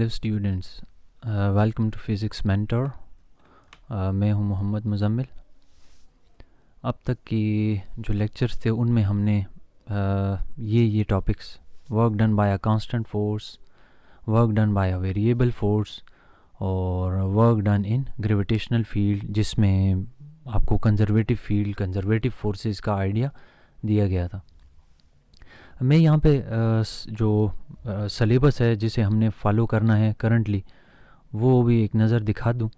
Hello students, welcome to physics mentor. मैं हूं मोहम्मद मुज़म्मिल। अब तक की जो लेक्चर्स थे उनमें हमने ये topics work done by a constant force, work done by a variable force और work done in gravitational field, जिसमें आपको कंजर्वेटिव फील्ड, कंजर्वेटिव फोर्सेस का आइडिया दिया गया था। मैं यहाँ पे जो सलेबस है जिसे हमने फॉलो करना है करंटली, वो भी एक नज़र दिखा दूँ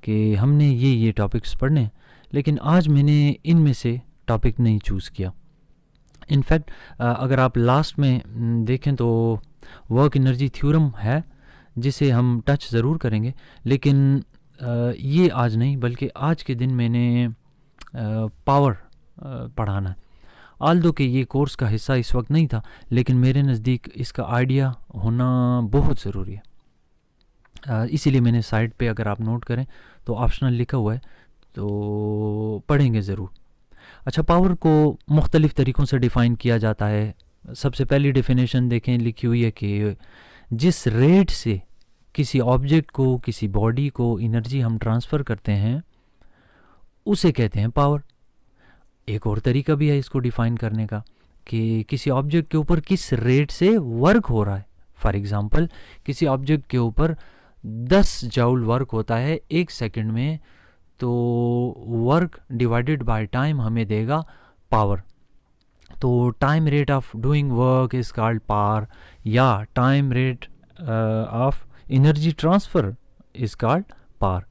कि हमने ये टॉपिक्स पढ़ने हैं, लेकिन आज मैंने इनमें से टॉपिक नहीं चूज़ किया। इनफैक्ट अगर आप लास्ट में देखें तो वर्क एनर्जी थ्योरम है जिसे हम टच ज़रूर करेंगे, लेकिन ये आज नहीं, बल्कि आज के दिन मैंने पावर पढ़ाना है। आल्दो कि ये कोर्स का हिस्सा इस वक्त नहीं था, लेकिन मेरे नज़दीक इसका आइडिया होना बहुत ज़रूरी है। इसीलिए मैंने साइड पे, अगर आप नोट करें तो ऑप्शनल लिखा हुआ है, तो पढ़ेंगे ज़रूर। अच्छा, पावर को मुख्तलिफ़ तरीक़ों से डिफ़ाइन किया जाता है। सबसे पहली डेफिनेशन देखें, लिखी हुई है कि जिस रेट से किसी ऑब्जेक्ट को, किसी बॉडी को एनर्जी हम ट्रांसफ़र करते हैं उसे कहते हैं पावर। एक और तरीका भी है इसको डिफ़ाइन करने का कि किसी ऑब्जेक्ट के ऊपर किस रेट से वर्क हो रहा है। फॉर एग्ज़ाम्पल, किसी ऑब्जेक्ट के ऊपर 10 जूल वर्क होता है 1 सेकंड में, तो वर्क डिवाइडेड बाय टाइम हमें देगा पावर। तो time rate of doing work is called power, या time rate of energy transfer is called power.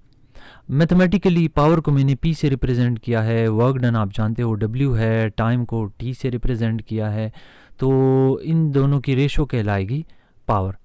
Mathematically power को मैंने P से रिप्रेजेंट किया है, वर्क डन आप जानते हो W है, टाइम को T से रिप्रेजेंट किया है, तो इन दोनों की रेशो कहलाएगी पावर।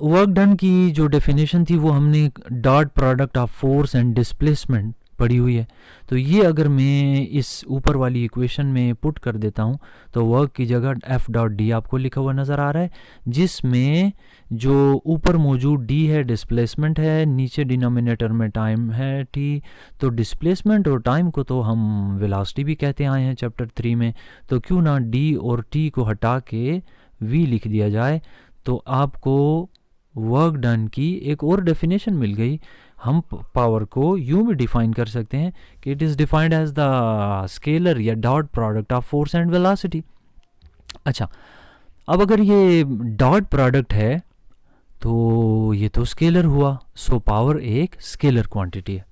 वर्क डन की जो डेफिनेशन थी वो हमने dot product of force and displacement पढ़ी हुई है। तो ये अगर मैं इस ऊपर वाली इक्वेशन में पुट कर देता हूँ तो वर्क की जगह F डॉट डी आपको लिखा हुआ नज़र आ रहा है, जिसमें जो ऊपर मौजूद D है डिस्प्लेसमेंट है, नीचे डिनोमिनेटर में टाइम है T। तो डिस्प्लेसमेंट और टाइम को तो हम वेलोसिटी भी कहते आए हैं चैप्टर 3 में, तो क्यों ना D और T को हटा के V लिख दिया जाए, तो आपको वर्क डन की एक और डेफिनेशन मिल गई। हम पावर को यूँ भी डिफ़ाइन कर सकते हैं कि it is defined as the scalar या dot product of force and velocity. अच्छा, अब अगर ये डॉट प्रोडक्ट है तो ये तो स्केलर हुआ, सो पावर एक स्केलर क्वांटिटी है।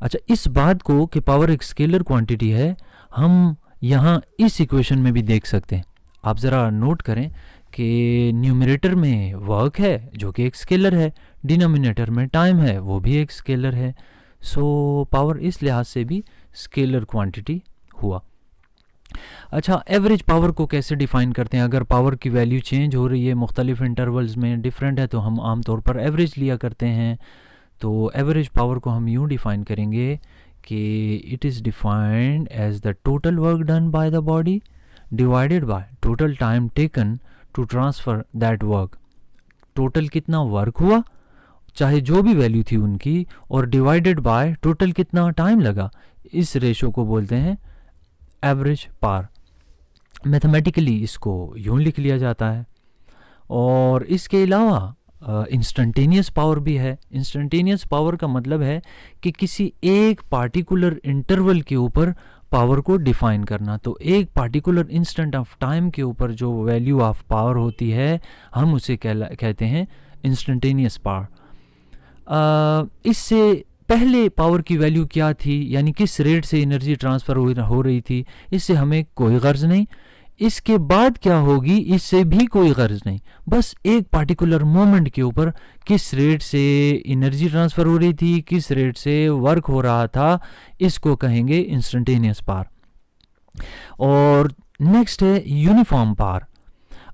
अच्छा, इस बात को कि पावर एक स्केलर क्वांटिटी है हम यहाँ इस इक्वेशन में भी देख सकते हैं। आप ज़रा नोट करें कि न्यूमरेटर में वर्क है जो कि एक स्केलर है, डिनोमिनेटर में टाइम है वो भी एक स्केलर है, सो पावर इस लिहाज से भी स्केलर क्वांटिटी हुआ। अच्छा, एवरेज पावर को कैसे डिफ़ाइन करते हैं? अगर पावर की वैल्यू चेंज हो रही है, मुख्तलिफ इंटरवल्स में डिफरेंट है, तो हम आम तौर पर एवरेज लिया करते हैं। तो एवरेज पावर को हम यूँ डिफ़ाइन करेंगे कि it is defined as the total work done by the body divided by total time taken to transfer that work. Total कितना वर्क हुआ, चाहे जो भी वैल्यू थी उनकी, और डिवाइडेड बाय टोटल कितना टाइम लगा, इस रेशो को बोलते हैं एवरेज पावर। मैथमेटिकली इसको यूँ लिख लिया जाता है। और इसके अलावा इंस्टेंटेनियस पावर भी है। इंस्टेंटेनियस पावर का मतलब है कि किसी एक पार्टिकुलर इंटरवल के ऊपर पावर को डिफ़ाइन करना। तो एक पार्टिकुलर इंस्टेंट ऑफ टाइम के ऊपर जो वैल्यू ऑफ पावर होती है हम उसे कहते हैं इंस्टेंटेनियस पावर। इससे पहले पावर की वैल्यू क्या थी, यानी किस रेट से एनर्जी ट्रांसफ़र हो रही थी, इससे हमें कोई गर्ज नहीं। इसके बाद क्या होगी, इससे भी कोई गर्ज नहीं। बस एक पार्टिकुलर मोमेंट के ऊपर किस रेट से एनर्जी ट्रांसफ़र हो रही थी, किस रेट से वर्क हो रहा था, इसको कहेंगे इंस्टेंटेनियस पावर। और नेक्स्ट है यूनिफॉर्म पावर।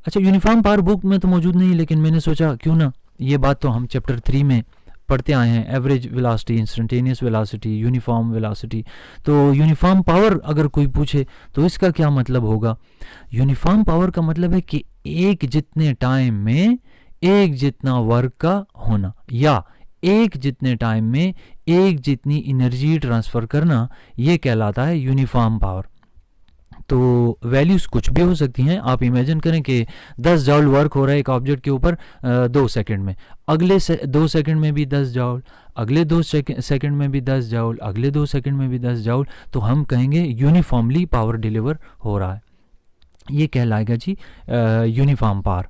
अच्छा, यूनिफॉर्म पावर बुक में तो मौजूद नहीं, लेकिन मैंने सोचा क्यों ना, ये बात तो हम चैप्टर 3 में पढ़ते आए हैं, average velocity, instantaneous velocity, uniform velocity. तो यूनिफॉर्म पावर अगर कोई पूछे तो इसका क्या मतलब होगा? यूनिफॉर्म पावर का मतलब है कि एक जितने टाइम में एक जितना वर्क का होना, या एक जितने टाइम में एक जितनी एनर्जी ट्रांसफ़र करना, ये कहलाता है यूनिफॉर्म पावर। तो वैल्यूज़ कुछ भी हो सकती हैं। आप इमेजिन करें कि 10 जॉल वर्क हो रहा है एक ऑब्जेक्ट के ऊपर 2 सेकंड में, अगले 2 सेकंड में भी 10 जॉल, अगले 2 सेकंड में भी 10 जॉल, अगले 2 सेकंड में भी 10 जॉल, तो हम कहेंगे यूनिफॉर्मली पावर डिलीवर हो रहा है। ये कहलाएगा जी यूनिफॉर्म पावर।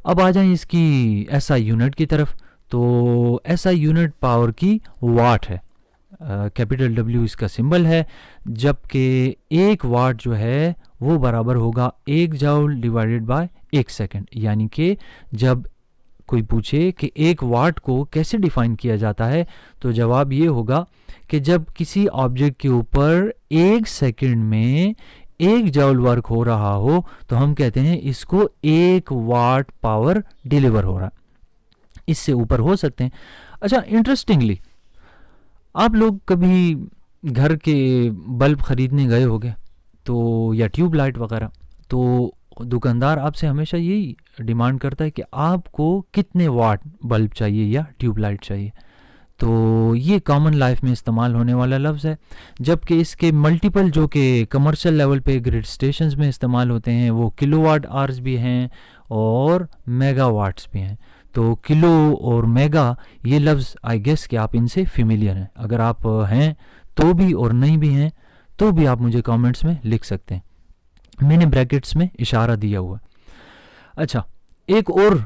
अब आ जाएं इसकी एसआई यूनिट की तरफ। तो एसआई यूनिट पावर की वाट है, कैपिटल डब्ल्यू इसका सिंबल है, जबकि 1 वाट जो है वो बराबर होगा 1 जॉल डिवाइडेड बाय 1 सेकंड। यानी कि जब कोई पूछे कि 1 वाट को कैसे डिफाइन किया जाता है, तो जवाब ये होगा कि जब किसी ऑब्जेक्ट के ऊपर 1 सेकंड में 1 जॉल वर्क हो रहा हो तो हम कहते हैं इसको 1 वाट पावर डिलीवर हो रहा है। इससे ऊपर हो सकते हैं। अच्छा, इंटरेस्टिंगली आप लोग कभी घर के बल्ब ख़रीदने गए होंगे तो, या ट्यूब लाइट वगैरह, तो दुकानदार आपसे हमेशा यही डिमांड करता है कि आपको कितने वाट बल्ब चाहिए या ट्यूब लाइट चाहिए। तो ये कॉमन लाइफ में इस्तेमाल होने वाला लफ्ज़ है, जबकि इसके मल्टीपल जो कि कमर्शियल लेवल पे ग्रिड स्टेशंस में इस्तेमाल होते हैं वो किलोवाट आवर्स भी हैं और मेगावाट्स भी हैं। तो किलो और मेगा ये लफ्ज़ आई गेस कि आप इनसे फेमिलियर हैं। अगर आप हैं तो भी और नहीं भी हैं तो भी आप मुझे कमेंट्स में लिख सकते हैं, मैंने ब्रैकेट्स में इशारा दिया हुआ है। अच्छा, एक और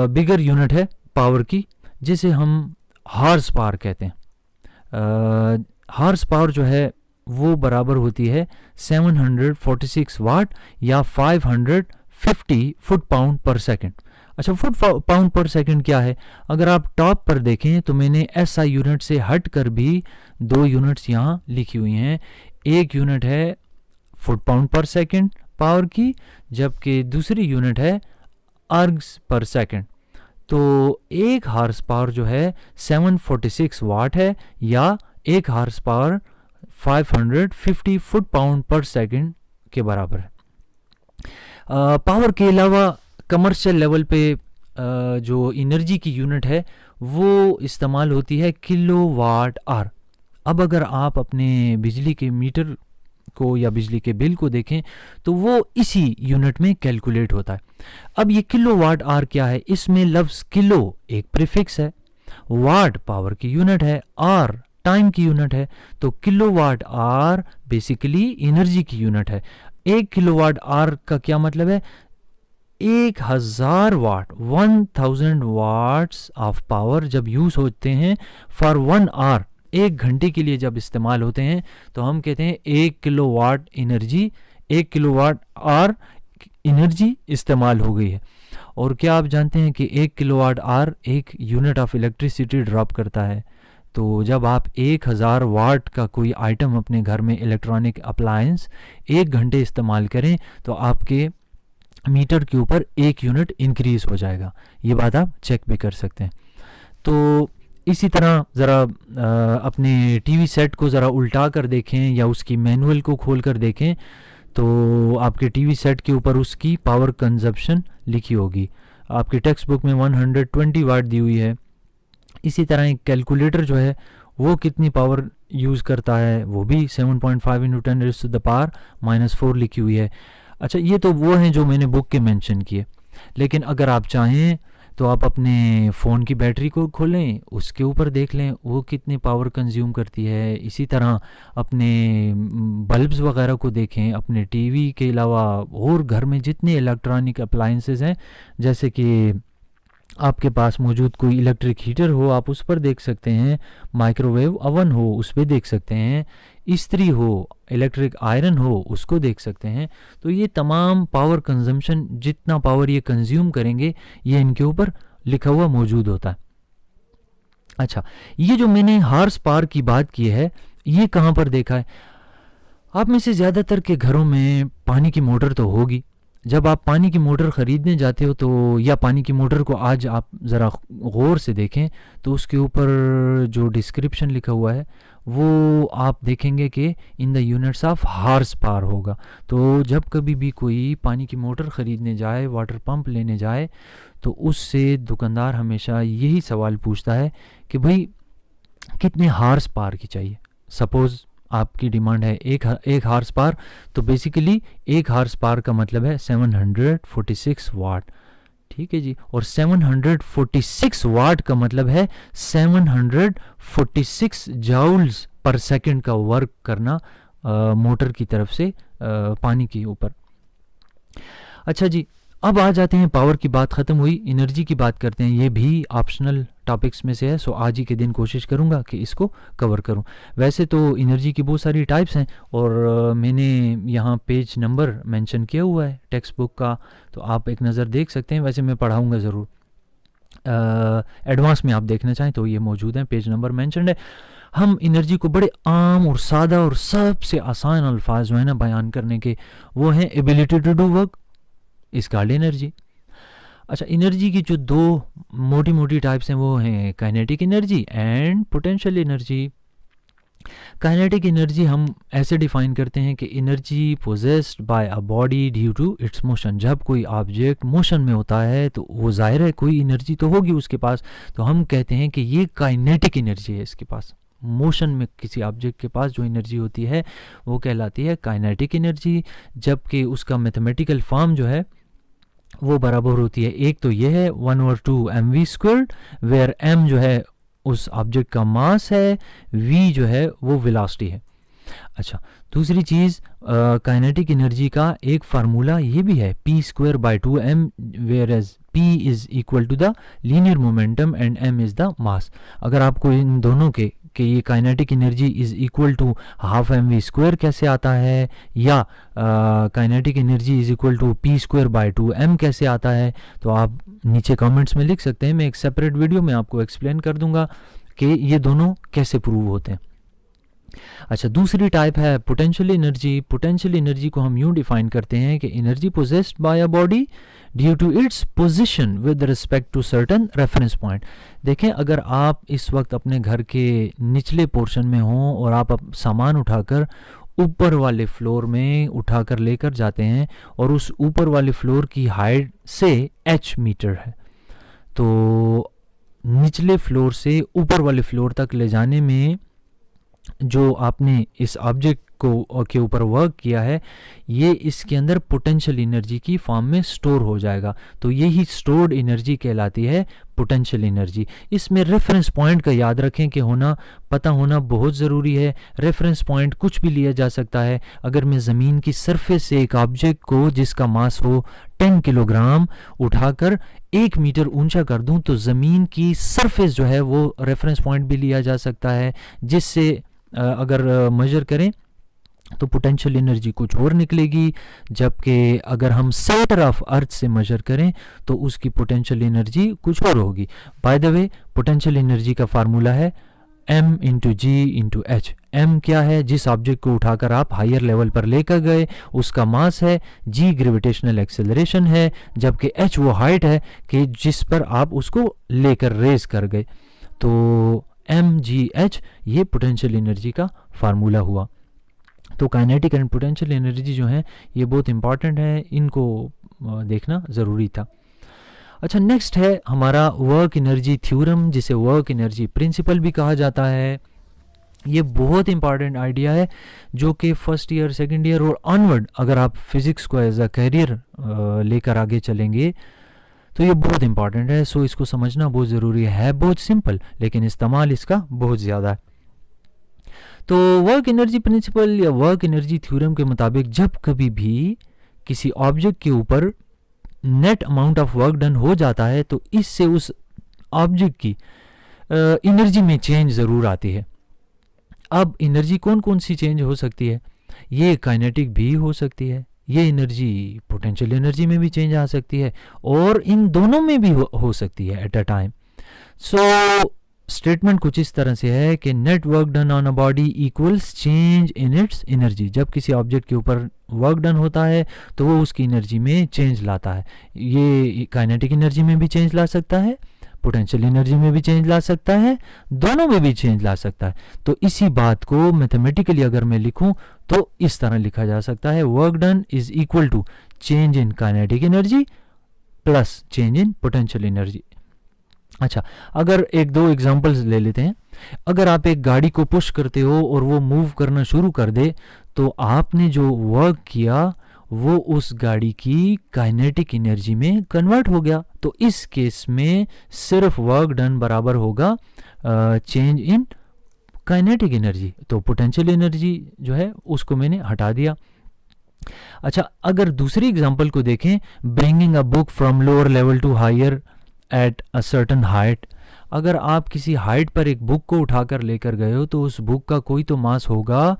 बिगर यूनिट है पावर की जिसे हम हॉर्स पावर कहते हैं। हॉर्स पावर जो है वो बराबर होती है 746 वाट या 550 फुट पाउंड पर सेकंड। अच्छा, फुट पाउंड पर सेकंड क्या है? अगर आप टॉप पर देखें तो मैंने एसआई यूनिट से हट कर भी 2 यूनिट्स यहाँ लिखी हुई हैं। एक यूनिट है फुट पाउंड पर सेकंड पावर की, जबकि दूसरी यूनिट है अर्ग्स पर सेकंड। तो 1 हॉर्स पावर जो है 746 वाट है या 1 हॉर्स पावर 550 फुट पाउंड पर सेकंड के बराबर है। पावर के अलावा कमर्शियल लेवल पे जो एनर्जी की यूनिट है वो इस्तेमाल होती है किलोवाट आवर। अब अगर आप अपने बिजली के मीटर को या बिजली के बिल को देखें तो वो इसी यूनिट में कैलकुलेट होता है। अब ये किलोवाट आवर क्या है? इसमें लफ्ज़ किलो एक प्रीफिक्स है, वाट पावर की यूनिट है, आर टाइम की यूनिट है। तो किलोवाट आवर बेसिकली एनर्जी की यूनिट है। 1 किलोवाट आवर का क्या मतलब है? 1000 वाट 1000 वाट्स ऑफ पावर जब यूज होते हैं फॉर 1 आवर, 1 घंटे के लिए जब इस्तेमाल होते हैं तो हम कहते हैं 1 kilowatt energy, 1 kilowatt hour energy इस्तेमाल हो गई है। और क्या आप जानते हैं कि 1 किलोवाट आवर एक यूनिट ऑफ इलेक्ट्रिसिटी ड्रॉप करता है। तो जब आप 1000 वाट का कोई आइटम अपने घर में इलेक्ट्रॉनिक अप्लायंस 1 घंटे इस्तेमाल करें तो आपके मीटर के ऊपर 1 यूनिट इंक्रीज हो जाएगा। ये बात आप चेक भी कर सकते हैं। तो इसी तरह ज़रा अपने टीवी सेट को ज़रा उल्टा कर देखें या उसकी मैनुअल को खोल कर देखें तो आपके टीवी सेट के ऊपर उसकी पावर कंजप्शन लिखी होगी। आपके टेक्स्ट बुक में 120 वाट दी हुई है। इसी तरह एक कैलकुलेटर जो है वो कितनी पावर यूज़ करता है वो भी 7.5 × 10⁻⁻⁴ लिखी हुई है। अच्छा, ये तो वो हैं जो मैंने बुक के मेंशन किए, लेकिन अगर आप चाहें तो आप अपने फ़ोन की बैटरी को खोलें, उसके ऊपर देख लें वो कितनी पावर कंज्यूम करती है। इसी तरह अपने बल्ब्स वगैरह को देखें, अपने टीवी के अलावा और घर में जितने इलेक्ट्रॉनिक अप्लायंसेस हैं, जैसे कि आपके पास मौजूद कोई इलेक्ट्रिक हीटर हो आप उस पर देख सकते हैं, माइक्रोवेव अवन हो उस पर देख सकते हैं, इस्त्री हो, इलेक्ट्रिक आयरन हो उसको देख सकते हैं। तो ये तमाम पावर कंजम्पशन, जितना पावर ये कंज्यूम करेंगे ये इनके ऊपर लिखा हुआ मौजूद होता है। अच्छा, ये जो मैंने हॉर्स पावर की बात की है ये कहाँ पर देखा है? आप में से ज़्यादातर के घरों में पानी की मोटर तो होगी। जब आप पानी की मोटर ख़रीदने जाते हो तो, या पानी की मोटर को आज आप ज़रा गौर से देखें तो उसके ऊपर जो डिस्क्रिप्शन लिखा हुआ है वो आप देखेंगे कि in the units of horse power होगा। तो जब कभी भी कोई पानी की मोटर ख़रीदने जाए, वाटर पंप लेने जाए, तो उससे दुकानदार हमेशा यही सवाल पूछता है कि भाई कितने हॉर्स पावर की चाहिए। सपोज़ आपकी डिमांड है एक हार्स पावर, तो बेसिकली एक हार्स पावर का मतलब है 746 वाट, ठीक है जी। और 746 वाट का मतलब है 746 जाउल्स पर सेकंड का वर्क करना मोटर की तरफ से पानी के ऊपर। अच्छा जी, अब आ जाते हैं, पावर की बात ख़त्म हुई, एनर्जी की बात करते हैं। ये भी ऑप्शनल टॉपिक्स में से है, सो आज ही के दिन कोशिश करूँगा कि इसको कवर करूँ। वैसे तो एनर्जी की बहुत सारी टाइप्स हैं और मैंने यहाँ पेज नंबर मेंशन किया हुआ है टेक्स्ट बुक का, तो आप एक नज़र देख सकते हैं। वैसे मैं पढ़ाऊँगा ज़रूर, एडवांस में आप देखना चाहें तो ये मौजूद है, पेज नंबर मेंशन है। हम एनर्जी को बड़े आम और सादा और सबसे आसान अल्फाज जो है ना बयान करने के, वो हैं ability to do work, is called energy. अच्छा, एनर्जी की जो दो मोटी मोटी टाइप्स हैं वो हैं kinetic energy and potential energy. Kinetic energy हम ऐसे डिफाइन करते हैं कि energy possessed by a body due to its motion. जब कोई ऑब्जेक्ट मोशन में होता है तो वो जाहिर है कोई एनर्जी तो होगी उसके पास, तो हम कहते हैं कि ये काइनेटिक एनर्जी है इसके पास। मोशन में किसी ऑब्जेक्ट के पास जो एनर्जी होती है वो कहलाती है काइनेटिक एनर्जी, जबकि उसका मैथमेटिकल फॉर्म जो है वो बराबर होती है, एक तो ये है 1/2 mv², वेयर m जो है उस ऑब्जेक्ट का मास है, v जो है वो वेलोसिटी है। अच्छा, दूसरी चीज़ काइनेटिक एनर्जी का एक फार्मूला ये भी है, p²/2m, where as p is equal to the linear momentum and m is the mass. अगर आपको इन दोनों के कि ये kinetic energy is equal to half mv² कैसे आता है, या kinetic energy is equal to p²/2m कैसे आता है, तो आप नीचे कमेंट्स में लिख सकते हैं। मैं एक सेपरेट वीडियो में आपको एक्सप्लेन कर दूंगा कि ये दोनों कैसे प्रूव होते हैं। अच्छा, दूसरी टाइप है पोटेंशियल एनर्जी। पोटेंशियल एनर्जी को हम यूं डिफाइन करते हैं कि energy possessed by a body due to its position with respect to certain reference point. देखें, अगर आप इस वक्त अपने घर के निचले पोर्शन में हों और आप सामान उठाकर ऊपर वाले फ्लोर में उठाकर लेकर जाते हैं और उस ऊपर वाले फ्लोर की हाइट से h मीटर है, तो निचले फ्लोर से ऊपर वाले फ्लोर तक ले जाने में जो आपने इस ऑब्जेक्ट को के ऊपर वर्क किया है, ये इसके अंदर पोटेंशियल एनर्जी की फॉर्म में स्टोर हो जाएगा, तो यही स्टोर्ड एनर्जी कहलाती है पोटेंशियल एनर्जी। इसमें रेफरेंस पॉइंट का याद रखें कि पता होना बहुत ज़रूरी है। रेफरेंस पॉइंट कुछ भी लिया जा सकता है। अगर मैं ज़मीन की सरफेस से एक ऑब्जेक्ट को जिसका मास हो 10 किलोग्राम उठाकर 1 मीटर ऊंचा कर दूं, तो ज़मीन की सरफेस जो है वो रेफरेंस पॉइंट भी लिया जा सकता है, जिससे अगर मेजर करें तो पोटेंशियल एनर्जी कुछ और निकलेगी, जबकि अगर हम सेंटर ऑफ अर्थ से मेजर करें तो उसकी पोटेंशियल एनर्जी कुछ और होगी। By the way, potential energy का फार्मूला है m इंटू जी इंटू एच। m क्या है, जिस ऑब्जेक्ट को उठाकर आप हायर लेवल पर लेकर गए उसका मास है, g ग्रेविटेशनल एक्सेलरेशन है, जबकि h वो हाइट है कि जिस पर आप उसको लेकर रेज कर गए। तो mgh ये पोटेंशियल एनर्जी का फार्मूला हुआ। तो काइनेटिक एंड पोटेंशियल एनर्जी जो है ये बहुत इंपॉर्टेंट है, इनको देखना ज़रूरी था। अच्छा, नेक्स्ट है हमारा वर्क एनर्जी थ्योरम, जिसे वर्क एनर्जी प्रिंसिपल भी कहा जाता है। ये बहुत इंपॉर्टेंट आइडिया है जो कि फर्स्ट ईयर, सेकेंड ईयर और ऑनवर्ड अगर आप फिज़िक्स को एज अ कैरियर लेकर आगे चलेंगे तो ये बहुत इंपॉर्टेंट है। सो इसको समझना बहुत ज़रूरी है। बहुत सिंपल लेकिन इस्तेमाल इसका बहुत ज़्यादा है। तो वर्क एनर्जी प्रिंसिपल या वर्क एनर्जी थ्योरम के मुताबिक जब कभी भी किसी ऑब्जेक्ट के ऊपर net amount of work done हो जाता है तो इससे उस ऑब्जेक्ट की एनर्जी में चेंज ज़रूर आती है। अब एनर्जी कौन कौन सी चेंज हो सकती है? ये काइनेटिक भी हो सकती है, ये एनर्जी पोटेंशियल एनर्जी में भी चेंज आ सकती है, और इन दोनों में भी हो सकती है at a time. So statement कुछ इस तरह से है कि net work done on a body equals change in its energy. जब किसी ऑब्जेक्ट के ऊपर वर्क डन होता है तो वो उसकी एनर्जी में चेंज लाता है। ये काइनेटिक एनर्जी में भी चेंज ला सकता है, पोटेंशियल एनर्जी में भी चेंज ला सकता है, दोनों में भी चेंज ला सकता है। तो इसी बात को मैथमेटिकली अगर मैं लिखूं तो इस तरह लिखा जा सकता है, work done is equal to change in kinetic energy plus change in potential energy. अच्छा, अगर एक दो एग्जांपल्स ले लेते हैं। अगर आप एक गाड़ी को पुश करते हो और वो मूव करना शुरू कर दे, तो आपने जो वर्क किया वो उस गाड़ी की काइनेटिक एनर्जी में कन्वर्ट हो गया। तो इस केस में सिर्फ वर्क डन बराबर होगा चेंज इन काइनेटिक एनर्जी। तो पोटेंशियल एनर्जी जो है उसको मैंने हटा दिया। अच्छा, अगर दूसरी एग्जांपल को देखें, bringing a book from lower level to higher at a certain height. अगर आप किसी हाइट पर एक बुक को उठाकर लेकर गए हो तो उस बुक का कोई तो मास होगा,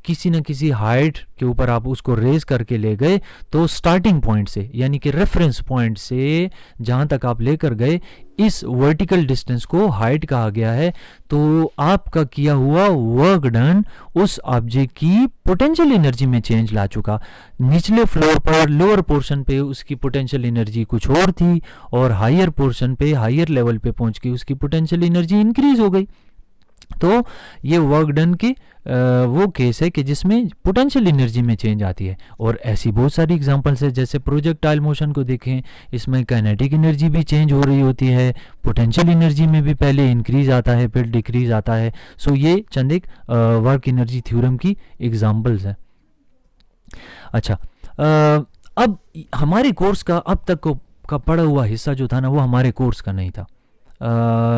किसी न किसी हाइट के ऊपर आप उसको रेज करके ले गए, तो स्टार्टिंग पॉइंट से यानी कि रेफरेंस पॉइंट से जहाँ तक आप लेकर गए, इस वर्टिकल डिस्टेंस को हाइट कहा गया है। तो आपका किया हुआ वर्क डन उस ऑब्जेक्ट की पोटेंशियल एनर्जी में चेंज ला चुका। निचले फ्लोर पर लोअर पोर्शन पे उसकी पोटेंशियल एनर्जी कुछ और थी और हायर पोर्शन पे हायर लेवल पे पहुंच के उसकी पोटेंशियल एनर्जी इंक्रीज हो गई। तो ये वर्क डन की वो केस है कि जिसमें पोटेंशियल एनर्जी में चेंज आती है। और ऐसी बहुत सारी एग्जांपल्स है, जैसे प्रोजेक्टाइल मोशन को देखें, इसमें काइनेटिक एनर्जी भी चेंज हो रही होती है, पोटेंशियल एनर्जी में भी पहले इंक्रीज आता है फिर डिक्रीज आता है। सो ये चंद एक वर्क एनर्जी थ्योरम की एग्जांपल्स है। अच्छा, अब हमारे कोर्स का अब तक का पढ़ा हुआ हिस्सा जो था ना, वो हमारे कोर्स का नहीं था,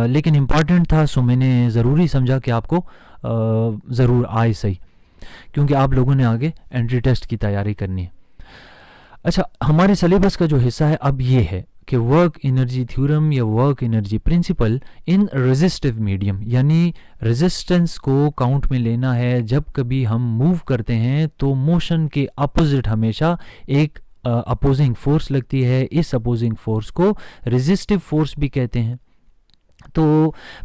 लेकिन इम्पॉर्टेंट था, सो मैंने ज़रूरी समझा कि आपको ज़रूर आए सही, क्योंकि आप लोगों ने आगे एंट्री टेस्ट की तैयारी करनी है। अच्छा, हमारे सिलेबस का जो हिस्सा है अब ये है कि वर्क एनर्जी थ्योरम या वर्क एनर्जी प्रिंसिपल इन रेजिस्टिव मीडियम, यानी रेजिस्टेंस को काउंट में लेना है। जब कभी हम मूव करते हैं तो मोशन के अपोजिट हमेशा एक अपोजिंग फोर्स लगती है। इस अपोजिंग फोर्स को रेजिस्टिव फोर्स भी कहते हैं। तो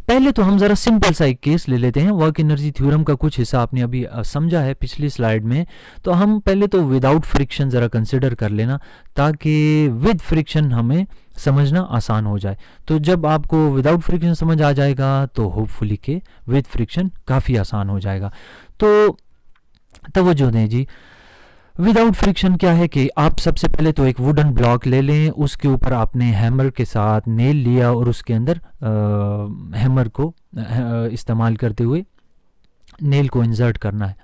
पहले तो हम ज़रा सिंपल सा एक केस ले लेते हैं। वर्क एनर्जी थ्योरम का कुछ हिस्सा आपने अभी समझा है पिछली स्लाइड में, तो हम पहले तो विदाउट फ्रिक्शन ज़रा कंसिडर कर लेना, ताकि विद फ्रिक्शन हमें समझना आसान हो जाए। तो जब आपको विदाउट फ्रिक्शन समझ आ जाएगा तो होपफुली के विद फ्रिक्शन काफ़ी आसान हो जाएगा। तो तवज्जो दें जी, विदाउट फ्रिक्शन क्या है कि आप सबसे पहले तो एक वुडन ब्लॉक ले लें, उसके ऊपर आपने हैमर के साथ नेल लिया और उसके अंदर हैमर को इस्तेमाल करते हुए नेल को इंसर्ट करना है,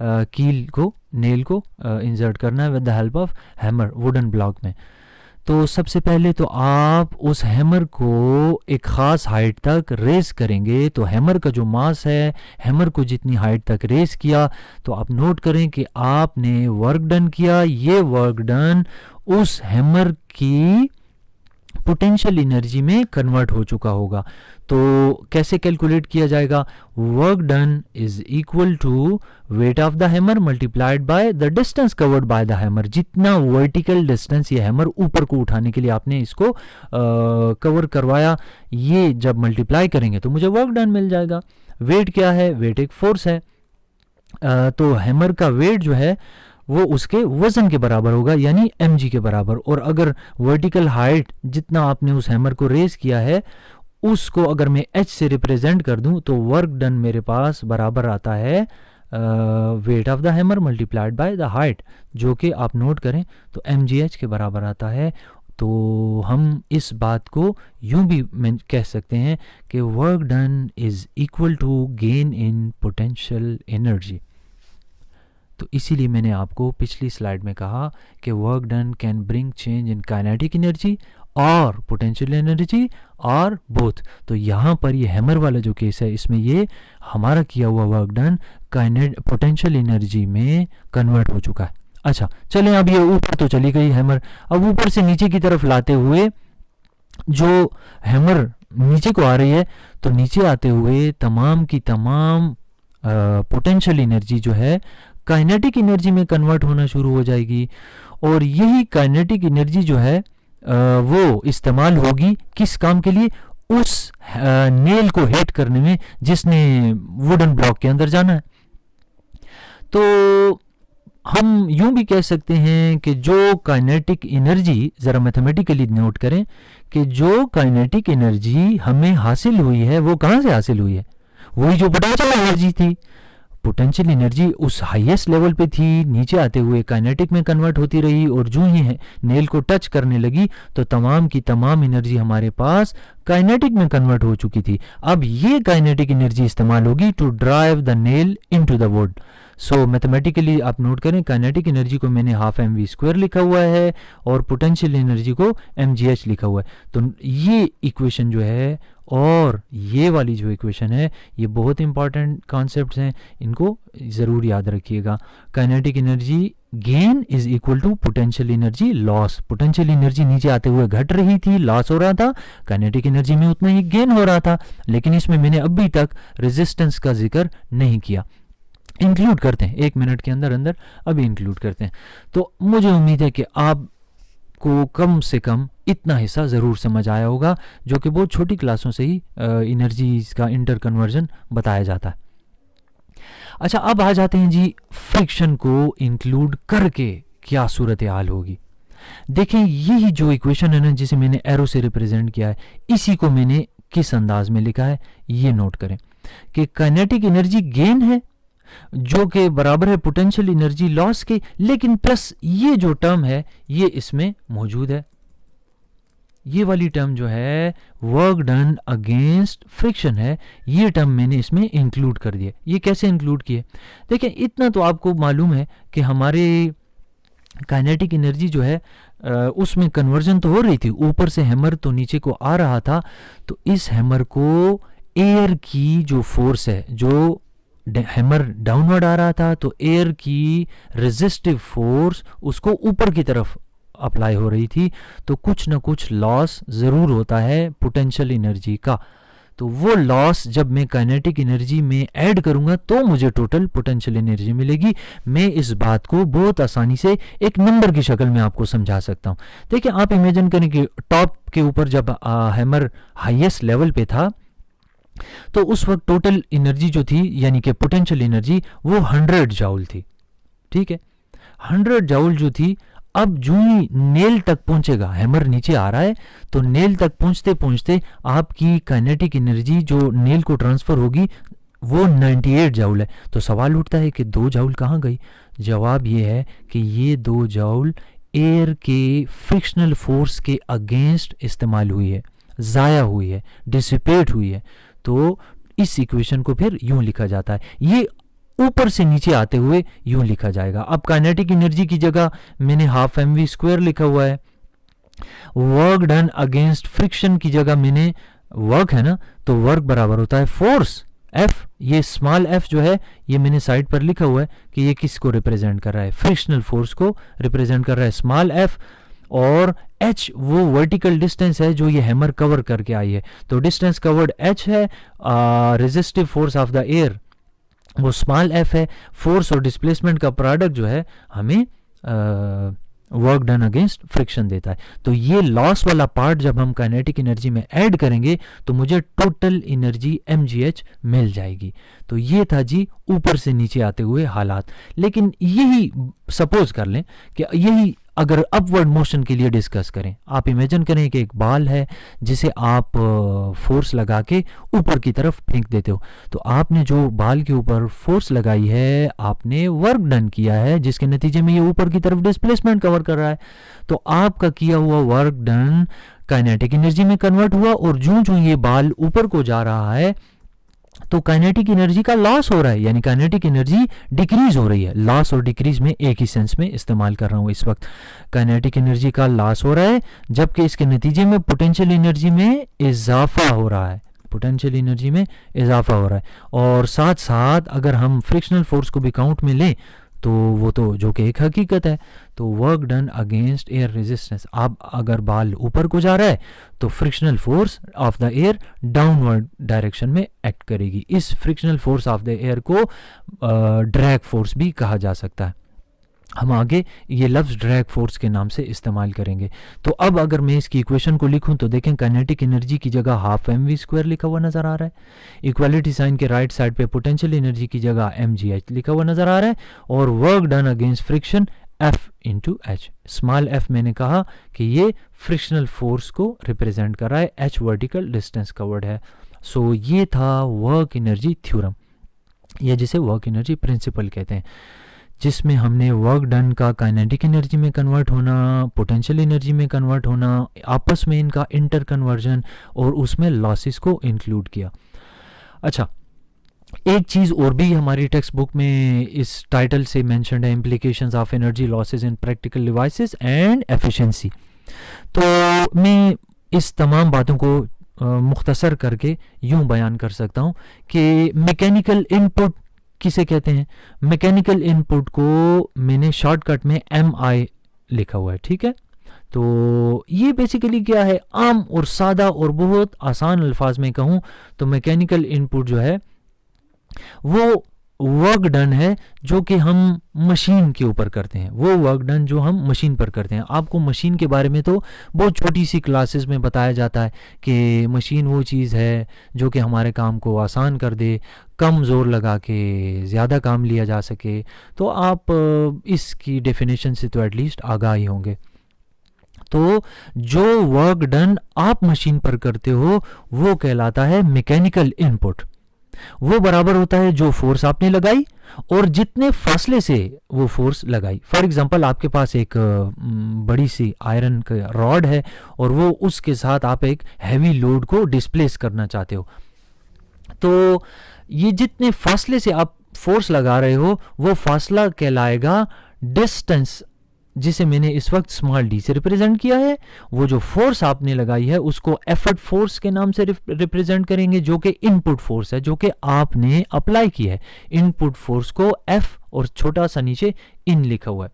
कील को नेल को इंसर्ट करना है with the help of hammer wooden block में। तो सबसे पहले तो आप उस हैमर को एक ख़ास हाइट तक रेस करेंगे। तो हैमर का जो मास है, हैमर को जितनी हाइट तक रेस किया, तो आप नोट करें कि आपने वर्क डन किया। ये वर्क डन उस हैमर की पोटेंशियल एनर्जी में कन्वर्ट हो चुका होगा। तो कैसे कैलकुलेट किया जाएगा? Work done is equal to weight of the hammer multiplied by the distance covered by the hammer. जितना वर्टिकल डिस्टेंस ये हैमर ऊपर को उठाने के लिए आपने इसको कवर करवाया, ये जब मल्टीप्लाई करेंगे तो मुझे वर्क डन मिल जाएगा। वेट क्या है? वेट एक फोर्स है। तो हैमर का वेट जो है वो उसके वजन के बराबर होगा, यानी mg के बराबर। और अगर वर्टिकल हाइट जितना आपने उस हैमर को रेस किया है उसको अगर मैं h से रिप्रेजेंट कर दूं तो वर्क डन मेरे पास बराबर आता है wait of the hammer multiplied by the height, जो कि आप नोट करें तो mgh के बराबर आता है। तो हम इस बात को यूं भी कह सकते हैं कि work done is equal to gain in potential energy. तो इसीलिए मैंने आपको पिछली स्लाइड में कहा कि work done can bring change in kinetic energy और पोटेंशियल एनर्जी और बोथ। तो यहाँ पर ये हैमर वाला जो केस है, इसमें ये हमारा किया हुआ वर्क डन पोटेंशियल एनर्जी में कन्वर्ट हो चुका है। अच्छा, चलें, अब ये ऊपर तो चली गई हैमर। अब ऊपर से नीचे की तरफ लाते हुए जो हैमर नीचे को आ रही है, तो नीचे आते हुए तमाम की तमाम पोटेंशियल एनर्जी जो है काइनेटिक एनर्जी में कन्वर्ट होना शुरू हो जाएगी। और यही काइनेटिक एनर्जी जो है वो इस्तेमाल होगी किस काम के लिए? उस नेल को हिट करने में जिसने वुडन ब्लॉक के अंदर जाना है। तो हम यूं भी कह सकते हैं कि जो काइनेटिक एनर्जी, ज़रा मैथमेटिकली नोट करें कि जो काइनेटिक एनर्जी हमें हासिल हुई है वो कहाँ से हासिल हुई है? वही जो पोटेंशियल एनर्जी थी। पोटेंशियल एनर्जी उस हाईएस्ट लेवल पे थी, नीचे आते हुए काइनेटिक में कन्वर्ट होती रही और जो ही नेल को टच करने लगी तो तमाम की तमाम एनर्जी हमारे पास काइनेटिक में कन्वर्ट हो चुकी थी। अब ये काइनेटिक एनर्जी इस्तेमाल होगी to drive the nail into the wood. So mathematically आप नोट करें, काइनेटिक एनर्जी को मैंने हाफ mv² लिखा हुआ है और पोटेंशियल एनर्जी को mgh लिखा हुआ है। तो ये इक्वेशन जो है और ये वाली जो इक्वेशन है ये बहुत इंपॉर्टेंट कॉन्सेप्ट्स हैं, इनको ज़रूर याद रखिएगा। Kinetic energy gain is equal to potential energy loss. Potential energy नीचे आते हुए घट रही थी, लॉस हो रहा था, काइनेटिक एनर्जी में उतना ही गेन हो रहा था, लेकिन इसमें मैंने अभी तक रेजिस्टेंस का जिक्र नहीं किया। इंक्लूड करते हैं 1 मिनट के अंदर अंदर, अभी इंक्लूड करते हैं। तो मुझे उम्मीद है कि आपको कम से कम इतना हिस्सा ज़रूर समझ आया होगा, जो कि बहुत छोटी क्लासों से ही एनर्जीज का इंटर कन्वर्जन बताया जाता है। अच्छा, अब आ जाते हैं जी फ्रिक्शन को इंक्लूड करके क्या सूरत हाल होगी। देखें, यही जो इक्वेशन है ना जिसे मैंने एरो से रिप्रेजेंट किया है, इसी को मैंने किस अंदाज में लिखा है ये नोट करें कि काइनेटिक एनर्जी गेन है जो कि बराबर है पोटेंशियल एनर्जी लॉस के, लेकिन प्लस ये जो टर्म है ये इसमें मौजूद है। ये वाली टर्म जो है वर्क डन अगेंस्ट फ्रिक्शन है, ये टर्म मैंने इसमें इंक्लूड कर दिया। ये कैसे इंक्लूड किए? देखिए, इतना तो आपको मालूम है कि हमारे काइनेटिक एनर्जी जो है उसमें कन्वर्जन तो हो रही थी, ऊपर से हैमर तो नीचे को आ रहा था, तो इस हैमर को एयर की जो फोर्स है, जो हैमर डाउनवर्ड आ रहा था तो एयर की रेजिस्टिव फोर्स उसको ऊपर की तरफ अप्लाई हो रही थी, तो कुछ ना कुछ लॉस ज़रूर होता है पोटेंशियल एनर्जी का। तो वो लॉस जब मैं काइनेटिक एनर्जी में ऐड करूंगा तो मुझे टोटल पोटेंशियल एनर्जी मिलेगी। मैं इस बात को बहुत आसानी से एक नंबर की शक्ल में आपको समझा सकता हूं। देखिए, आप इमेजिन करें कि टॉप के ऊपर जब हैमर हाईएस्ट लेवल पे था तो उस वक्त टोटल एनर्जी जो थी यानी कि पोटेंशियल एनर्जी वो 100 जाउल थी। ठीक है, 100 जाउल जो थी, अब जो ही नेल तक पहुंचेगा, हैमर नीचे आ रहा है तो नेल तक पहुंचते पहुंचते आपकी काइनेटिक एनर्जी जो नेल को ट्रांसफर होगी वो 98 जाउल है। तो सवाल उठता है कि 2 जाउल कहाँ गई? जवाब ये है कि ये 2 जाउल एयर के फ्रिक्शनल फोर्स के अगेंस्ट इस्तेमाल हुई है, ज़ाया हुई है, डिसिपेट हुई है। तो इस इक्वेशन को फिर यूं लिखा जाता है, ये ऊपर से नीचे आते हुए यूं लिखा जाएगा। अब काइनेटिक एनर्जी की जगह मैंने हाफ mv² लिखा हुआ है, वर्क डन अगेंस्ट फ्रिक्शन की जगह मैंने वर्क है ना, तो वर्क बराबर होता है फोर्स F। ये स्मॉल f जो है ये मैंने साइड पर लिखा हुआ है कि ये किसको रिप्रेजेंट कर रहा है, फ्रिक्शनल फोर्स को रिप्रेजेंट कर रहा है स्मॉल f, और h वो वर्टिकल डिस्टेंस है जो ये हैमर कवर करके आई है, तो डिस्टेंस कवर्ड h है, resistive force of the air वो स्मॉल f है, फोर्स और डिस्प्लेसमेंट का प्रोडक्ट जो है हमें वर्क डन अगेंस्ट फ्रिक्शन देता है। तो ये लॉस वाला पार्ट जब हम काइनेटिक एनर्जी में ऐड करेंगे तो मुझे टोटल एनर्जी mgh मिल जाएगी। तो ये था जी ऊपर से नीचे आते हुए हालात। लेकिन यही सपोज कर लें कि यही अगर अपवर्ड मोशन के लिए डिस्कस करें, आप इमेजिन करें कि एक बॉल है जिसे आप फोर्स लगा के ऊपर की तरफ फेंक देते हो, तो आपने जो बॉल के ऊपर फोर्स लगाई है आपने वर्क डन किया है, जिसके नतीजे में ये ऊपर की तरफ डिस्प्लेसमेंट कवर कर रहा है। तो आपका किया हुआ वर्क डन काइनेटिक एनर्जी में कन्वर्ट हुआ, और जो जो ये बॉल ऊपर को जा रहा है तो काइनेटिक एनर्जी का लॉस हो रहा है, यानी काइनेटिक एनर्जी डिक्रीज हो रही है। लॉस और डिक्रीज में एक ही सेंस में इस्तेमाल कर रहा हूं इस वक्त। काइनेटिक एनर्जी का लॉस हो रहा है जबकि इसके नतीजे में पोटेंशियल एनर्जी में इजाफा हो रहा है, पोटेंशियल एनर्जी में इजाफा हो रहा है। और साथ साथ अगर हम फ्रिक्शनल फोर्स को भी काउंट में लें तो वो तो जो कि एक हकीकत है, तो work done against air resistance. अब अगर बाल ऊपर को जा रहा है तो frictional force of the air downward direction में एक्ट करेगी। इस frictional force of the air को ड्रैग फोर्स भी कहा जा सकता है। हम आगे ये लफ्ज़ ड्रैग फोर्स के नाम से इस्तेमाल करेंगे। तो अब अगर मैं इसकी इक्वेशन को लिखूं तो देखें, काइनेटिक एनर्जी की जगह हाफ mv² लिखा हुआ नजर आ रहा है, इक्वालिटी साइन के राइट साइड पे पोटेंशियल एनर्जी की जगह mgh लिखा हुआ नजर आ रहा है, और work done against friction F into H. Small f मैंने कहा कि ये फ्रिक्शनल फोर्स को रिप्रेजेंट कर रहा है, h वर्टिकल डिस्टेंस कवर्ड है। सो ये था वर्क एनर्जी थ्योरम। या जिसे वर्क एनर्जी प्रिंसिपल कहते हैं, जिसमें हमने वर्क डन का काइनेटिक एनर्जी में कन्वर्ट होना, पोटेंशियल एनर्जी में कन्वर्ट होना, आपस में इनका इंटर कन्वर्जन और उसमें लॉसेस को इंक्लूड किया। अच्छा, एक चीज़ और भी हमारी टेक्स्ट बुक में इस टाइटल से मेंशन्ड है, implications of energy losses in practical devices and efficiency. तो मैं इस तमाम बातों को मुख्तसर करके यूं बयान कर सकता हूं कि मैकेनिकल इनपुट किसे कहते हैं। मैकेनिकल इनपुट को मैंने शॉर्टकट में MI लिखा हुआ है, ठीक है। तो ये बेसिकली क्या है, आम और सादा और बहुत आसान अल्फाज में कहूं तो मैकेनिकल इनपुट जो है वो वर्क डन है जो कि हम मशीन के ऊपर करते हैं, वो वर्क डन जो हम मशीन पर करते हैं। आपको मशीन के बारे में तो बहुत छोटी सी क्लासेस में बताया जाता है कि मशीन वो चीज़ है जो कि हमारे काम को आसान कर दे, कम जोर लगा के ज़्यादा काम लिया जा सके। तो आप इसकी डेफिनेशन से तो एटलीस्ट आगाह ही होंगे। तो जो वर्क डन आप मशीन पर करते हो वो कहलाता है मैकेनिकल इनपुट। वो बराबर होता है जो फोर्स आपने लगाई और जितने फासले से वो फोर्स लगाई। फॉर एग्जांपल, आपके पास एक बड़ी सी आयरन का रॉड है और वो उसके साथ आप एक हैवी लोड को डिस्प्लेस करना चाहते हो। तो ये जितने फासले से आप फोर्स लगा रहे हो वो फासला कहलाएगा डिस्टेंस, जिसे मैंने इस वक्त स्मॉल d से रिप्रेजेंट किया है। वो जो फोर्स आपने लगाई है उसको एफर्ट फोर्स के नाम से रिप्रेजेंट करेंगे, जो कि इनपुट फोर्स है जो कि आपने अप्लाई की है। इनपुट फोर्स को F और छोटा सा नीचे इन लिखा हुआ है।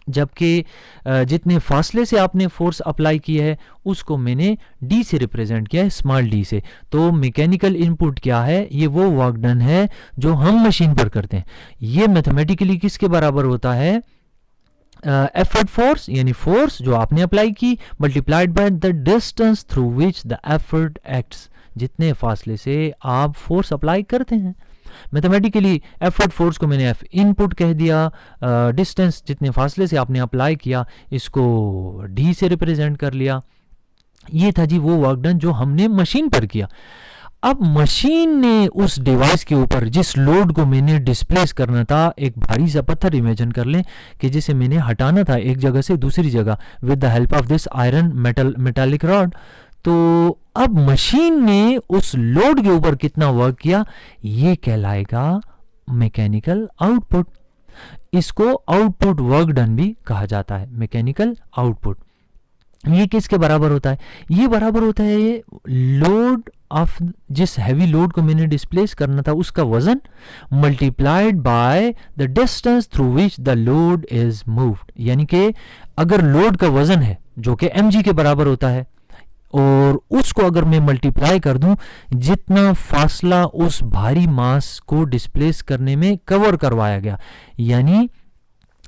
जबकि जितने फासले से आपने फोर्स अप्लाई की है उसको मैंने d से रिप्रेजेंट किया है, स्मॉल d से। तो मैकेनिकल इनपुट क्या है, ये वो वर्क डन है जो हम मशीन पर करते हैं। ये मैथमेटिकली किसके बराबर होता है, एफर्ट फोर्स यानी फोर्स जो आपने अप्लाई की multiplied by the distance through which the effort acts, जितने फासले से आप फोर्स अप्लाई करते हैं। मैथमेटिकली एफर्ट फोर्स को मैंने F इनपुट कह दिया, डिस्टेंस जितने फासले से आपने अप्लाई किया इसको D से रिप्रेजेंट कर लिया। ये था जी वो वर्क डन जो हमने मशीन पर किया। अब मशीन ने उस डिवाइस के ऊपर जिस लोड को मैंने डिस्प्लेस करना था, एक भारी सा पत्थर इमेजिन कर लें कि जिसे मैंने हटाना था एक जगह से दूसरी जगह with the help of this iron metallic rod. तो अब मशीन ने उस लोड के ऊपर कितना वर्क किया, ये कहलाएगा मैकेनिकल आउटपुट। इसको आउटपुट वर्क डन भी कहा जाता है, मैकेनिकल आउटपुट। ये किसके बराबर होता है, ये बराबर होता है लोड ऑफ, जिस हैवी लोड को मैंने डिस्प्लेस करना था उसका वजन multiplied by the distance through which the load is moved. यानी कि अगर लोड का वजन है जो कि mg के बराबर होता है और उसको अगर मैं मल्टीप्लाई कर दूं जितना फासला उस भारी मास को डिस्प्लेस करने में कवर करवाया गया, यानी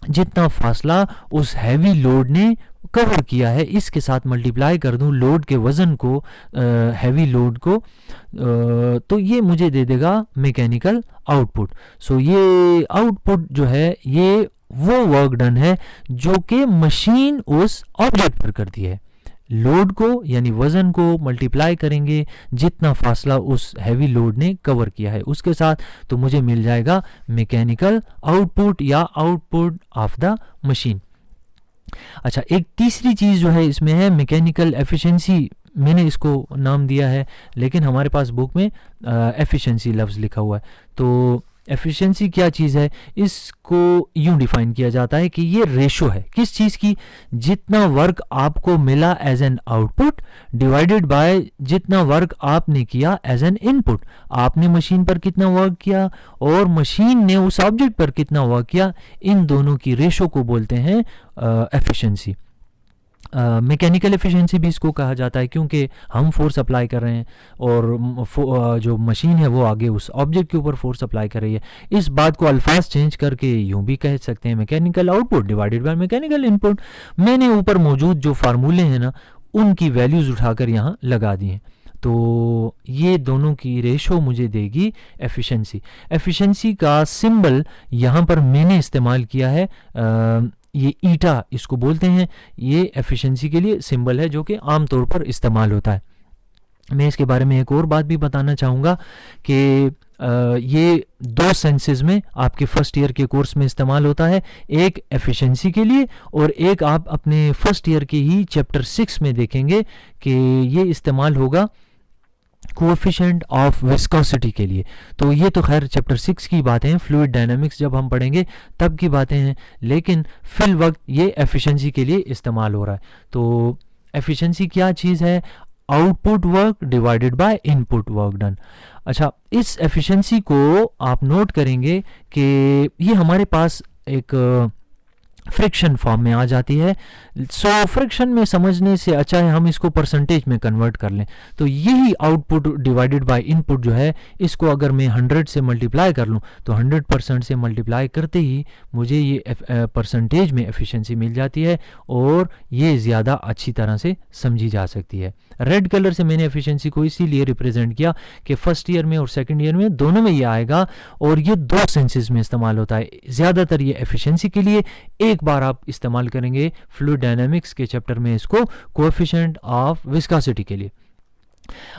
जितना फासला उस हैवी लोड ने कवर किया है, इसके साथ मल्टीप्लाई कर दूं लोड के वजन को, हैवी लोड को, तो ये मुझे दे देगा मैकेनिकल आउटपुट। सो ये आउटपुट जो है ये वो वर्क डन है जो कि मशीन उस ऑब्जेक्ट पर करती है। लोड को यानी वजन को मल्टीप्लाई करेंगे जितना फासला उस हैवी लोड ने कवर किया है उसके साथ, तो मुझे मिल जाएगा मैकेनिकल आउटपुट या आउटपुट ऑफ द मशीन। अच्छा, एक तीसरी चीज जो है इसमें है मैकेनिकल एफिशिएंसी। मैंने इसको नाम दिया है लेकिन हमारे पास बुक में एफिशिएंसी लफ्ज लिखा हुआ है। तो एफिशिएंसी क्या चीज़ है, इसको यूं डिफाइन किया जाता है कि ये रेशो है किस चीज़ की, जितना वर्क आपको मिला as an output divided by जितना वर्क आपने किया एज एन इनपुट। आपने मशीन पर कितना वर्क किया और मशीन ने उस ऑब्जेक्ट पर कितना वर्क किया, इन दोनों की रेशो को बोलते हैं एफिशिएंसी। मैकेनिकल एफिशिएंसी भी इसको कहा जाता है क्योंकि हम फोर्स अप्लाई कर रहे हैं और जो मशीन है वो आगे उस ऑब्जेक्ट के ऊपर फोर्स अप्लाई कर रही है। इस बात को अल्फाज चेंज करके यूं भी कह सकते हैं mechanical output divided by mechanical input. मैंने ऊपर मौजूद जो फार्मूले हैं ना उनकी वैल्यूज उठाकर यहाँ लगा दी हैं, तो ये दोनों की रेशो मुझे देगी एफिशिएंसी। एफिशिएंसी का सिंबल यहाँ पर मैंने इस्तेमाल किया है, ये ईटा इसको बोलते हैं। ये एफिशिएंसी के लिए सिंबल है जो कि आमतौर पर इस्तेमाल होता है। मैं इसके बारे में एक और बात भी बताना चाहूँगा कि ये दो सेंसेस में आपके फर्स्ट ईयर के कोर्स में इस्तेमाल होता है, एक एफिशिएंसी के लिए और एक आप अपने फर्स्ट ईयर के ही चैप्टर 6 में देखेंगे कि ये इस्तेमाल होगा कोएफिशिएंट ऑफ विस्कोसिटी के लिए। तो ये तो खैर चैप्टर 6 की बातें हैं, फ्लूइड डायनामिक्स जब हम पढ़ेंगे तब की बातें हैं, लेकिन फिल वक्त ये एफिशिएंसी के लिए इस्तेमाल हो रहा है। तो एफिशिएंसी क्या चीज़ है? Output work divided by input work done. अच्छा, इस एफिशिएंसी को आप नोट करेंगे कि ये हमारे पास एक फ्रिक्शन फॉर्म में आ जाती है। सो फ्रिक्शन में समझने से अच्छा है हम इसको परसेंटेज में कन्वर्ट कर लें। तो यही आउटपुट डिवाइडेड बाय इनपुट जो है, इसको अगर मैं 100 से मल्टीप्लाई कर लूँ तो 100% से मल्टीप्लाई करते ही मुझे ये परसेंटेज में एफिशिएंसी मिल जाती है और ये ज़्यादा अच्छी तरह से समझी जा सकती है। रेड कलर से मैंने एफिशिएंसी को इसीलिए रिप्रेजेंट किया कि फर्स्ट ईयर में और सेकंड ईयर में दोनों में ये आएगा और ये दो सेंसेस में इस्तेमाल होता है। ज़्यादातर ये एफिशिएंसी के लिए, एक बार आप इस्तेमाल करेंगे फ्लूइड डायनामिक्स के चैप्टर में इसको कोएफिशिएंट ऑफ विस्कोसिटी के लिए।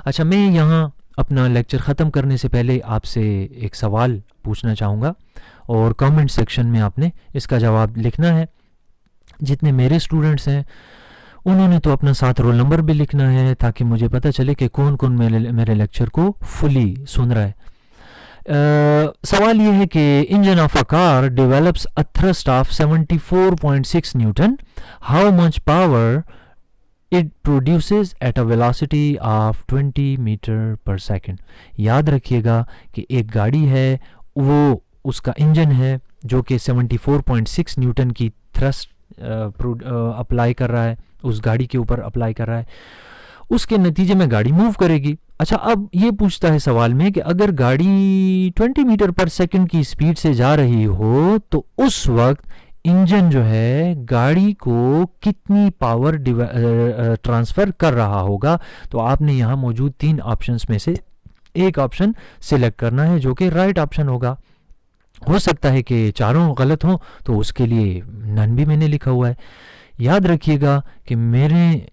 अच्छा, मैं यहाँ अपना लेक्चर ख़त्म करने से पहले आपसे एक सवाल पूछना चाहूँगा और कमेंट सेक्शन में आपने इसका जवाब लिखना है। जितने मेरे स्टूडेंट्स हैं उन्होंने तो अपना साथ रोल नंबर भी लिखना है ताकि मुझे पता चले कि कौन कौन मेरे लेक्चर को फुली सुन रहा है। सवाल ये है कि engine of a car develops a thrust of 74.6 newton, how much power it produces at a velocity of 20 metre per second. याद रखिएगा कि एक गाड़ी है, वो उसका इंजन है जो कि 74.6 न्यूटन की थ्रस्ट अप्लाई कर रहा है, उस गाड़ी के ऊपर अप्लाई कर रहा है, उसके नतीजे में गाड़ी मूव करेगी। अच्छा, अब ये पूछता है सवाल में कि अगर गाड़ी 20 मीटर पर सेकंड की स्पीड से जा रही हो तो उस वक्त इंजन जो है गाड़ी को कितनी पावर ट्रांसफ़र कर रहा होगा। तो आपने यहाँ मौजूद 3 ऑप्शंस में से एक ऑप्शन सिलेक्ट करना है जो कि राइट ऑप्शन होगा। हो सकता है कि चारों गलत हों, तो उसके लिए नन भी मैंने लिखा हुआ है। याद रखिएगा कि मेरे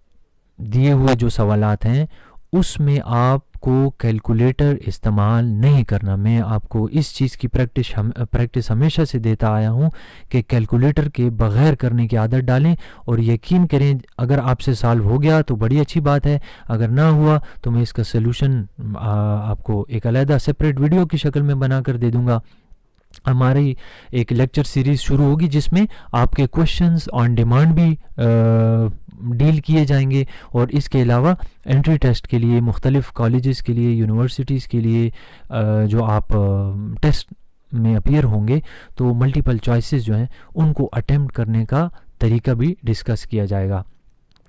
दिए हुए जो सवालात हैं उसमें आपको कैलकुलेटर इस्तेमाल नहीं करना। मैं आपको इस चीज़ की प्रैक्टिस हमेशा से देता आया हूँ कि कैलकुलेटर के बग़ैर करने की आदत डालें और यकीन करें अगर आपसे सॉल्व हो गया तो बड़ी अच्छी बात है, अगर ना हुआ तो मैं इसका सलूशन आपको एक अलग सेपरेट वीडियो की शक्ल में बना कर दे दूँगा। हमारी एक लेक्चर सीरीज़ शुरू होगी जिसमें आपके क्वेश्चंस ऑन डिमांड भी डील किए जाएंगे और इसके अलावा एंट्री टेस्ट के लिए मुख्तलिफ़ कॉलेजेस के लिए, यूनिवर्सिटीज़ के लिए जो आप टेस्ट में अपीयर होंगे तो मल्टीपल चॉइसेस जो हैं उनको अटेम्प्ट करने का तरीका भी डिस्कस किया जाएगा।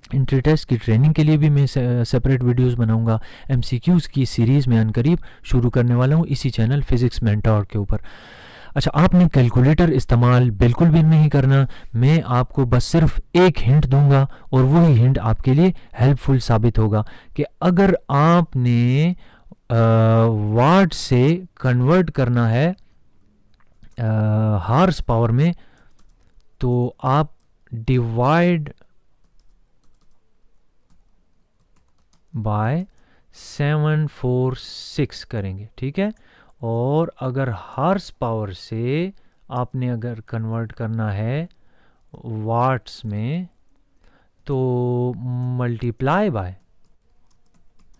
एंट्री टेस्ट की ट्रेनिंग के लिए भी मैं सेपरेट वीडियोस बनाऊंगा। MCQs की सीरीज़ में अनकरीब शुरू करने वाला हूँ इसी चैनल फिज़िक्स मेंटोर के ऊपर। अच्छा, आपने कैलकुलेटर इस्तेमाल बिल्कुल भी नहीं करना। मैं आपको बस सिर्फ एक हिंट दूंगा और वही हिंट आपके लिए हेल्पफुल साबित होगा कि अगर आपने वाट से कन्वर्ट करना है हार्स पावर में तो आप डिवाइड बाय 746 करेंगे, ठीक है। और अगर हार्स पावर से आपने अगर कन्वर्ट करना है वाट्स में तो मल्टीप्लाई बाय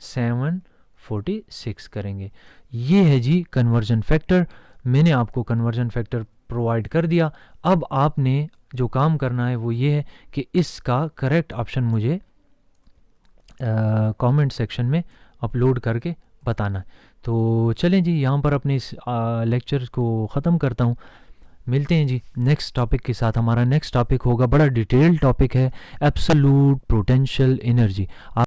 746 करेंगे। ये है जी कन्वर्जन फैक्टर। मैंने आपको कन्वर्जन फैक्टर प्रोवाइड कर दिया। अब आपने जो काम करना है वो ये है कि इसका करेक्ट ऑप्शन मुझे कमेंट सेक्शन में अपलोड करके बताना है। तो चलें जी, यहाँ पर अपने इस लेक्चर को ख़त्म करता हूँ। मिलते हैं जी नेक्स्ट टॉपिक के साथ। हमारा नेक्स्ट टॉपिक होगा, बड़ा डिटेल्ड टॉपिक है, एब्सोल्यूट पोटेंशियल एनर्जी।